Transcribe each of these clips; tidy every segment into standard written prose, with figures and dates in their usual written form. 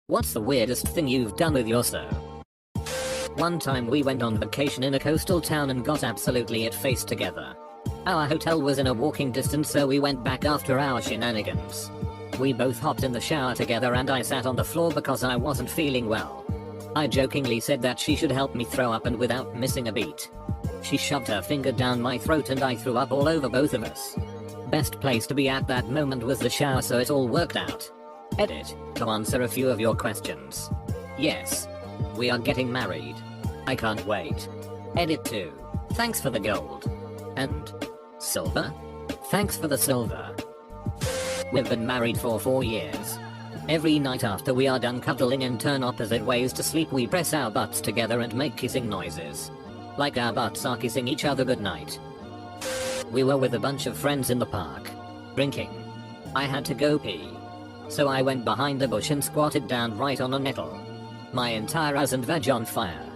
What's the weirdest thing you've done with your so? One time we went on vacation in a coastal town and got absolutely it-faced together. Our hotel was in a walking distance, so we went back after our shenanigans. We both hopped in the shower together and I sat on the floor because I wasn't feeling well. I jokingly said that she should help me throw up, and without missing a beat, she shoved her finger down my throat and I threw up all over both of us. Best place to be at that moment was the shower, so it all worked out. Edit, to answer a few of your questions. Yes. We are getting married. I can't wait. Edit 2. Thanks for the gold. And silver? Thanks for the silver. We've been married for 4 years. Every night after we are done cuddling and turn opposite ways to sleep, we press our butts together and make kissing noises. Like our butts are kissing each other goodnight. We were with a bunch of friends in the park. Drinking. I had to go pee. So I went behind a bush and squatted down right on a nettle. My entire ass and veg on fire.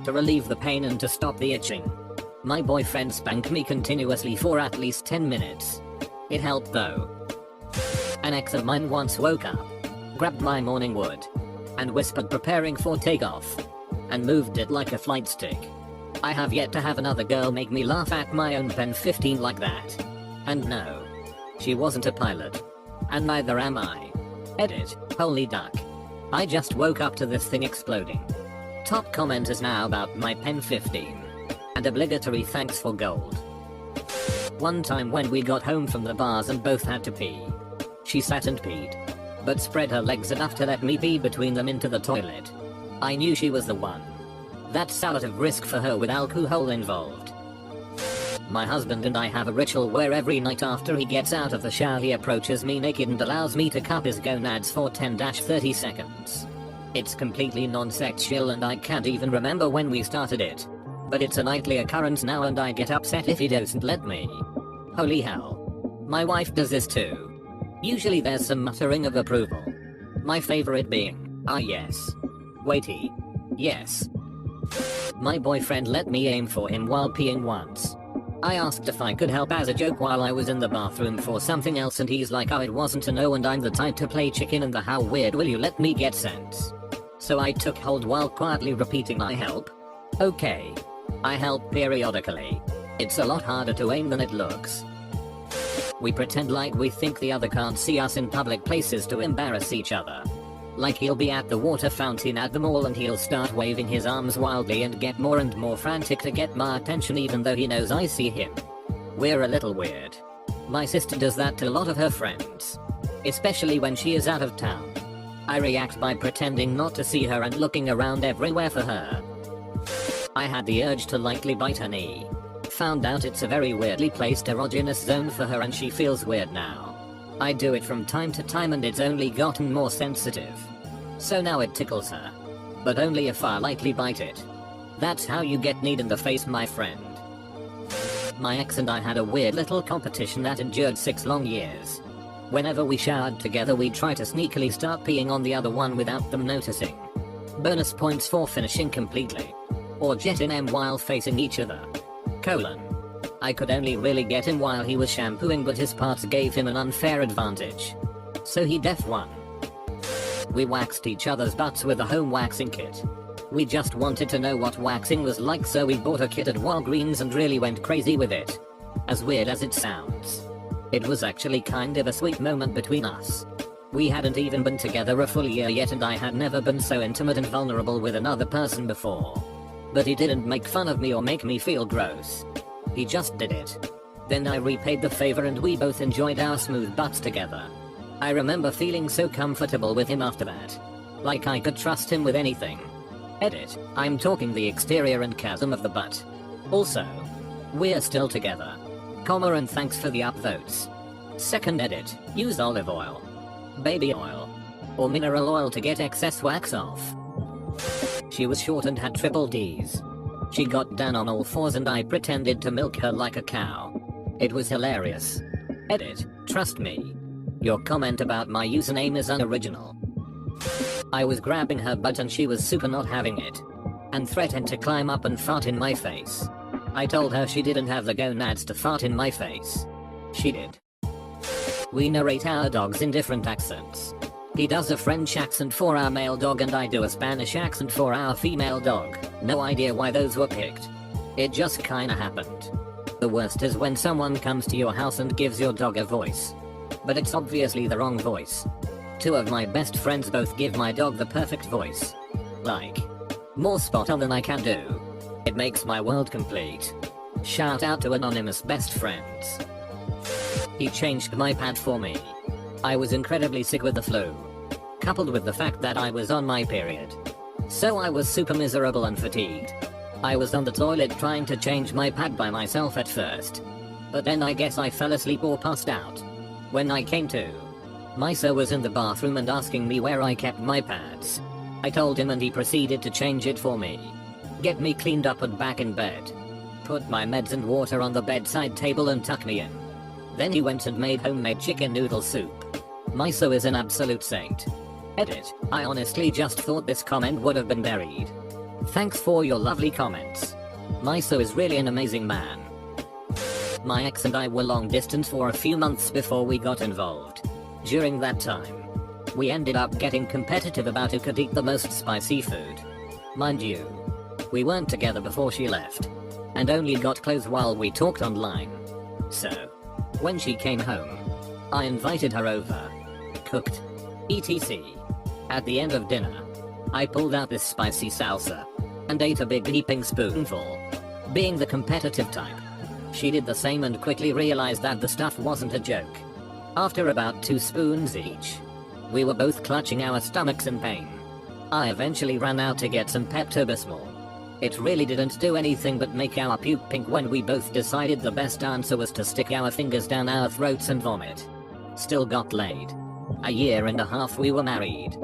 To relieve the pain and to stop the itching, my boyfriend spanked me continuously for at least 10 minutes. It helped though. An ex of mine once woke up, grabbed my morning wood, and whispered preparing for takeoff, and moved it like a flight stick. I have yet to have another girl make me laugh at my own pen 15 like that. And no, she wasn't a pilot. And neither am I. Edit, holy duck. I just woke up to this thing exploding. Top comment is now about my pen 15. And obligatory thanks for gold. One time when we got home from the bars and both had to pee, she sat and peed, but spread her legs enough to let me pee between them into the toilet. I knew she was the one. That's out of risk for her with alcohol involved. My husband and I have a ritual where every night after he gets out of the shower he approaches me naked and allows me to cup his gonads for 10-30 seconds. It's completely non-sexual and I can't even remember when we started it. But it's a nightly occurrence now and I get upset if he doesn't let me. Holy hell. My wife does this too. Usually there's some muttering of approval. My favorite being, ah yes. Waity. Yes. My boyfriend let me aim for him while peeing once. I asked if I could help as a joke while I was in the bathroom for something else and he's like, oh, it wasn't a no and I'm the type to play chicken in the how weird will you let me get sense. So I took hold while quietly repeating I help. Okay. I help periodically. It's a lot harder to aim than it looks. We pretend like we think the other can't see us in public places to embarrass each other. Like he'll be at the water fountain at the mall and he'll start waving his arms wildly and get more and more frantic to get my attention even though he knows I see him. We're a little weird. My sister does that to a lot of her friends. Especially when she is out of town. I react by pretending not to see her and looking around everywhere for her. I had the urge to lightly bite her knee. Found out it's a very weirdly placed erogenous zone for her and she feels weird now. I do it from time to time and it's only gotten more sensitive. So now it tickles her. But only if I lightly bite it. That's how you get kneed in the face, my friend. My ex and I had a weird little competition that endured 6 long years. Whenever we showered together we'd try to sneakily start peeing on the other one without them noticing. Bonus points for finishing completely. Or jet in M while facing each other. I could only really get him while he was shampooing, but his parts gave him an unfair advantage. So he def won. We waxed each other's butts with a home waxing kit. We just wanted to know what waxing was like, so we bought a kit at Walgreens and really went crazy with it. As weird as it sounds, it was actually kind of a sweet moment between us. We hadn't even been together a full year yet and I had never been so intimate and vulnerable with another person before. But he didn't make fun of me or make me feel gross. He just did it. Then I repaid the favor and we both enjoyed our smooth butts together. I remember feeling so comfortable with him after that. Like I could trust him with anything. Edit, I'm talking the exterior and chasm of the butt. Also, we're still together. Comma and thanks for the upvotes. Second edit, use olive oil, baby oil, or mineral oil to get excess wax off. She was short and had triple D's. She got down on all fours and I pretended to milk her like a cow. It was hilarious. Edit, trust me. Your comment about my username is unoriginal. I was grabbing her butt and she was super not having it. And threatened to climb up and fart in my face. I told her she didn't have the gonads to fart in my face. She did. We narrate our dogs in different accents. He does a French accent for our male dog and I do a Spanish accent for our female dog. No idea why those were picked. It just kinda happened. The worst is when someone comes to your house and gives your dog a voice. But it's obviously the wrong voice. Two of my best friends both give my dog the perfect voice. Like, more spot on than I can do. It makes my world complete. Shout out to anonymous best friends. He changed my pad for me. I was incredibly sick with the flu, coupled with the fact that I was on my period. So I was super miserable and fatigued. I was on the toilet trying to change my pad by myself at first. But then I guess I fell asleep or passed out. When I came to, Miso was in the bathroom and asking me where I kept my pads. I told him and he proceeded to change it for me. Get me cleaned up and back in bed. Put my meds and water on the bedside table and tuck me in. Then he went and made homemade chicken noodle soup. Miso is an absolute saint. Edit. I honestly just thought this comment would have been buried. Thanks for your lovely comments. Miso is really an amazing man. My ex and I were long distance for a few months before we got involved. During that time, we ended up getting competitive about who could eat the most spicy food. Mind you, we weren't together before she left, and only got close while we talked online. So, when she came home, I invited her over, cooked, etc. At the end of dinner, I pulled out this spicy salsa, and ate a big heaping spoonful. Being the competitive type, she did the same and quickly realized that the stuff wasn't a joke. After about 2 spoons each, we were both clutching our stomachs in pain. I eventually ran out to get some Pepto-Bismol. It really didn't do anything but make our puke pink when we both decided the best answer was to stick our fingers down our throats and vomit. Still got laid. A year and a half we were married.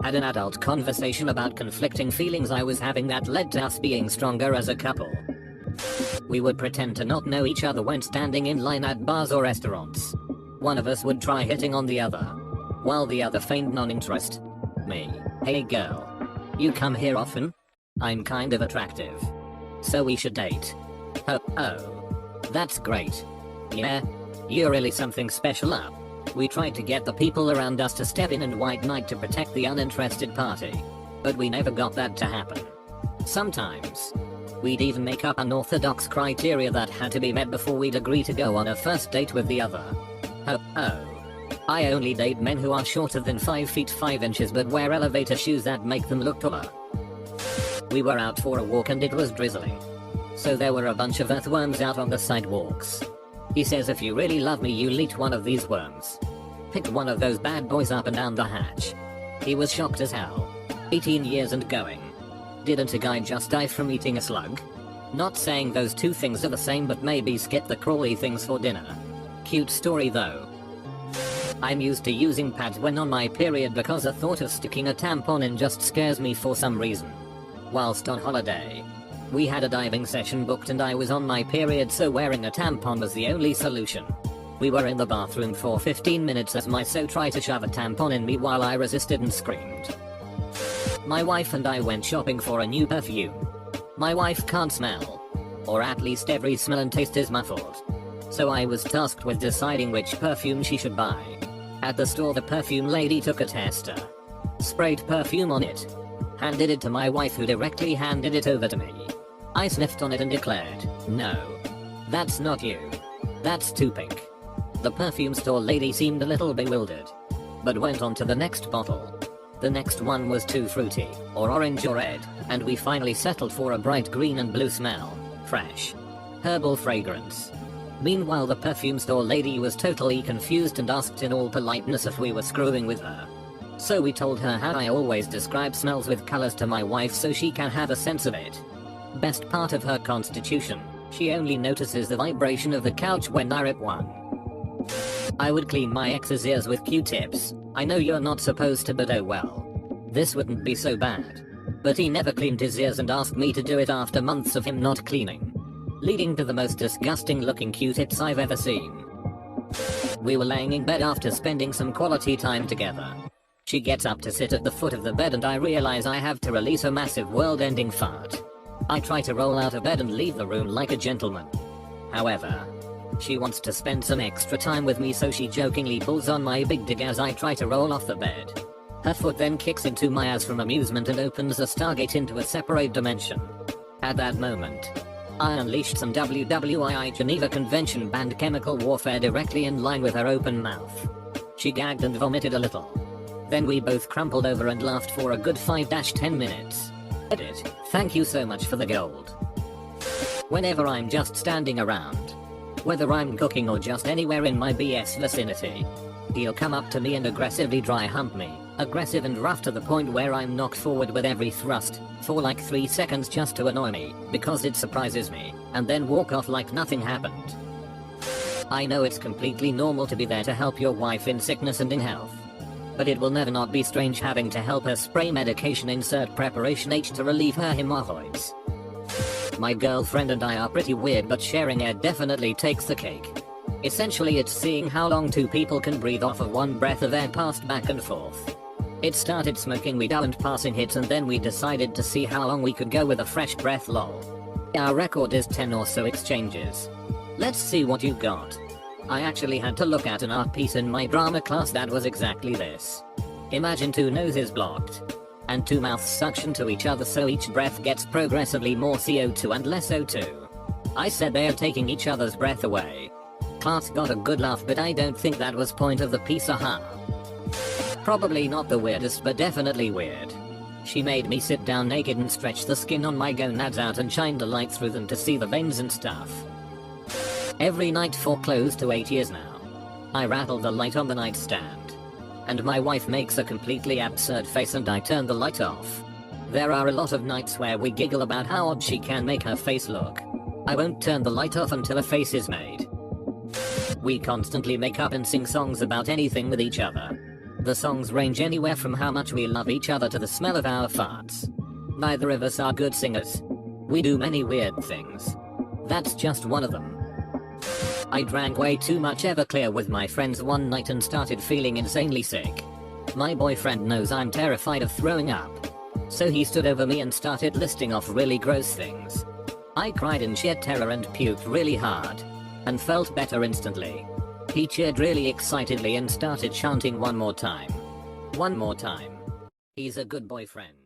Had an adult conversation about conflicting feelings I was having that led to us being stronger as a couple. We would pretend to not know each other when standing in line at bars or restaurants. One of us would try hitting on the other, while the other feigned non-interest. Me. Hey girl. You come here often? I'm kind of attractive. So we should date. Oh. That's great. Yeah? You're really something special up. We tried to get the people around us to step in and white knight to protect the uninterested party. But we never got that to happen. Sometimes, we'd even make up unorthodox criteria that had to be met before we'd agree to go on a first date with the other. Oh. I only date men who are shorter than 5 feet 5 inches but wear elevator shoes that make them look taller. We were out for a walk and it was drizzling. So there were a bunch of earthworms out on the sidewalks. He says if you really love me you'll eat one of these worms. Picked one of those bad boys up and down the hatch. He was shocked as hell. 18 years and going. Didn't a guy just die from eating a slug? Not saying those two things are the same but maybe skip the crawly things for dinner. Cute story though. I'm used to using pads when on my period because the thought of sticking a tampon in just scares me for some reason. Whilst on holiday, we had a diving session booked and I was on my period so wearing a tampon was the only solution. We were in the bathroom for 15 minutes as Miso tried to shove a tampon in me while I resisted and screamed. My wife and I went shopping for a new perfume. My wife can't smell. Or at least every smell and taste is muffled. So I was tasked with deciding which perfume she should buy. At the store the perfume lady took a tester, sprayed perfume on it, handed it to my wife who directly handed it over to me. I sniffed on it and declared, "No. That's not you. That's too pink." The perfume store lady seemed a little bewildered, but went on to the next bottle. The next one was too fruity, or orange or red, and we finally settled for a bright green and blue smell, fresh, herbal fragrance. Meanwhile the perfume store lady was totally confused and asked in all politeness if we were screwing with her. So we told her how I always describe smells with colors to my wife so she can have a sense of it. Best part of her constitution, she only notices the vibration of the couch when I rip one. I would clean my ex's ears with Q-tips. I know you're not supposed to but oh well. This wouldn't be so bad. But he never cleaned his ears and asked me to do it after months of him not cleaning. Leading to the most disgusting looking Q-tips I've ever seen. We were laying in bed after spending some quality time together. She gets up to sit at the foot of the bed and I realize I have to release a massive world-ending fart. I try to roll out of bed and leave the room like a gentleman. However, She wants to spend some extra time with me, so she jokingly pulls on my big dick as I try to roll off the bed. Her foot then kicks into my ass from amusement and opens a stargate into a separate dimension. At that moment, I unleashed some WWII Geneva Convention banned chemical warfare directly in line with her open mouth. She gagged and vomited a little. Then we both crumpled over and laughed for a good 5-10 minutes. Edit. Thank you so much for the gold. Whenever I'm just standing around, whether I'm cooking or just anywhere in my BS vicinity, he'll come up to me and aggressively dry hump me, aggressive and rough to the point where I'm knocked forward with every thrust, for like 3 seconds just to annoy me, because it surprises me, and then walk off like nothing happened. I know it's completely normal to be there to help your wife in sickness and in health. But it will never not be strange having to help her spray medication insert preparation H to relieve her hemorrhoids. My girlfriend and I are pretty weird, but sharing air definitely takes the cake. Essentially it's seeing how long two people can breathe off of one breath of air passed back and forth. It started smoking weed and passing hits, and then we decided to see how long we could go with a fresh breath. Lol. Our record is 10 or so exchanges. Let's see what you got. I actually had to look at an art piece in my drama class that was exactly this. Imagine 2 noses blocked and 2 mouths suction to each other, so each breath gets progressively more CO2 and less O2. I said they are taking each other's breath away. Class got a good laugh, but I don't think that was point of the piece. Probably not the weirdest, but definitely weird. She made me sit down naked and stretch the skin on my gonads out and shine the light through them to see the veins and stuff. Every night for close to 8 years now, I rattle the light on the nightstand, and my wife makes a completely absurd face and I turn the light off. There are a lot of nights where we giggle about how odd she can make her face look. I won't turn the light off until a face is made. We constantly make up and sing songs about anything with each other. The songs range anywhere from how much we love each other to the smell of our farts. Neither of us are good singers. We do many weird things. That's just one of them. I drank way too much Everclear with my friends one night and started feeling insanely sick. My boyfriend knows I'm terrified of throwing up, so he stood over me and started listing off really gross things. I cried in sheer terror and puked really hard, and felt better instantly. He cheered really excitedly and started chanting one more time. One more time. He's a good boyfriend.